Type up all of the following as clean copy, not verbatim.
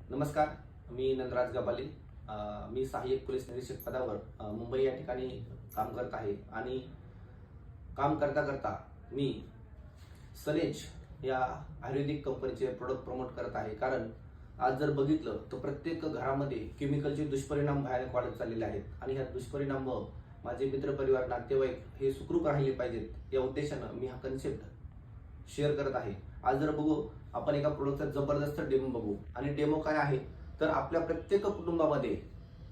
नमस्कार, मी नंदराज गबाले. मी सहाय्यक पोलीस निरीक्षक पदावर मुंबई या ठिकाणी काम करत आहे आणि काम करता करता मी सनेज या आयुर्वेदिक कंपनीचे प्रोडक्ट प्रमोट करत आहे. कारण आज जर बघितलं तर प्रत्येक घरामध्ये केमिकलचे दुष्परिणाम भयानक वाढत चाललेले आहेत आणि ह्या दुष्परिणाम माझे मित्रपरिवार नातेवाईक हे सुखरूप राहिले पाहिजेत या उद्देशानं मी हा कन्सेप्ट शेअर करत आहे. आज जर बघू आपण एका प्रोडक्टचा जबरदस्त डेमो बघू आणि डेमो काय आहे तर आपल्या प्रत्येक कुटुंबामध्ये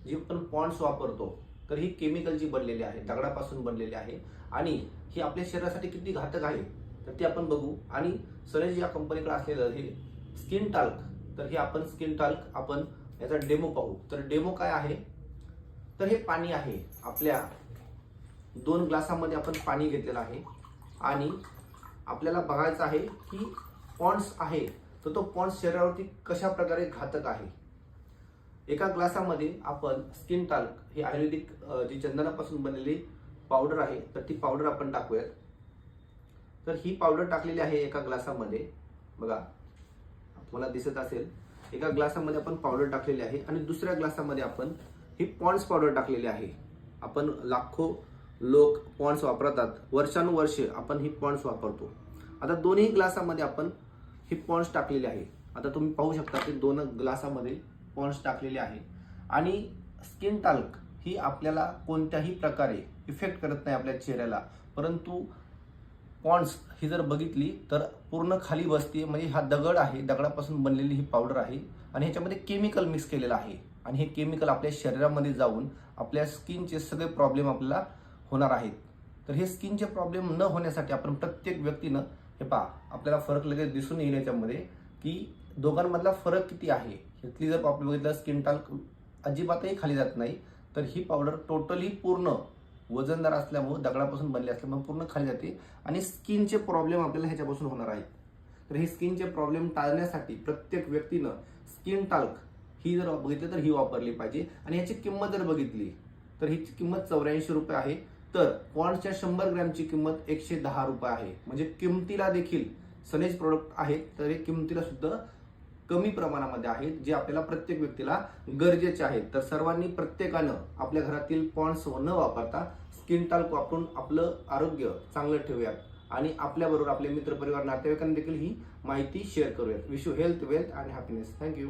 जे आपण पॉन्ड्स वापरतो तर ही केमिकलची बनलेली आहे, दगडापासून बनलेली आहे आणि ही आपल्या शरीरासाठी किती घातक आहे तर ते आपण बघू. आणि सनेज या कंपनीकडे असलेलं हे स्किन टाल्क, तर हे आपण स्किन टाल्क आपण याचा डेमो पाहू. तर डेमो काय आहे तर हे पाणी आहे, आपल्या 2 ग्लासामध्ये आपण पाणी घेतलेलं आहे आणि आपल्याला बघायचं आहे की पॉन्ड्स आहे तर तो पॉन्ड्स शरीरावरती कशा प्रकारे घातक आहे. एका ग्लासामध्ये आपण स्किन टाल्क ही आयुर्वेदिक जी चंदनापासून बनलेली पावडर आहे तर ती पावडर आपण टाकूयात. तर ही पावडर टाकलेली आहे एका ग्लासामध्ये, बघा तुम्हाला दिसत असेल. एका ग्लासामध्ये आपण पावडर टाकलेली आहे आणि दुसऱ्या ग्लासामध्ये आपण ही पॉन्ड्स पावडर टाकलेली आहे. आपण लाखो लोक पॉन्ड्स वापरतात, वर्षानुवर्षे आपण ही पॉन्ड्स वापरतो. आता दोन्ही ग्लासामध्ये आपण ही पॉन्ड्स टाकलेली आहे. आता तुम्ही पाहू शकता की 2 ग्लासामध्ये पॉन्ड्स टाकलेले आहे आणि स्किन टाल्क ही आपल्याला कोणत्याही प्रकारे इफेक्ट करत नाही आपल्या चेहऱ्याला, परंतु पॉन्ड्स ही जर बघितली तर पूर्ण खाली बसते. म्हणजे हा दगड आहे, दगडापासून बनलेली ही पावडर आहे आणि ह्याच्यामध्ये केमिकल मिक्स केलेलं आहे आणि हे केमिकल आपल्या शरीरामध्ये जाऊन आपल्या स्किनचे सगळे प्रॉब्लेम आपल्याला होणार आहेत. तर हे स्किनचे प्रॉब्लेम न होण्यासाठी आपण प्रत्येक व्यक्तीनं हे पहा, आपल्याला फरक लगेच दिसून येईल याच्यामध्ये की दोघांमधला फरक किती आहे. इथली जर आपण बघितलं स्किन टाल्क अजिबातही खाली जात नाही, तर ही पावडर टोटली पूर्ण वजनदार असल्यामुळे, दगडापासून बनली असल्यामुळे पूर्ण खाली जाते आणि स्किनचे प्रॉब्लेम आपल्याला ह्याच्यापासून होणार आहेत. तर हे स्किनचे प्रॉब्लेम टाळण्यासाठी प्रत्येक व्यक्तीनं स्किन टाल्क ही जर बघितली तर ही वापरली पाहिजे. आणि याची किंमत जर बघितली तर हिची किंमत 84 रुपये आहे. तर पॉन्ड्सच्या 100 ग्रॅमची किंमत 110 रुपये आहे. म्हणजे किमतीला देखील सनेज प्रोडक्ट आहेत तर हे किमतीला सुद्धा कमी प्रमाणामध्ये आहेत, जे आपल्याला प्रत्येक व्यक्तीला गरजेचे आहेत. तर सर्वांनी प्रत्येकानं आपल्या घरातील पॉन्ड्स न वापरता स्किन टाल्क वापरून आपलं आरोग्य चांगलं ठेवूयात आणि आपल्याबरोबर आपले मित्रपरिवार नातेवाईकांना देखील ही माहिती शेअर करूयात. Wish you health, wealth and happiness. Thank you.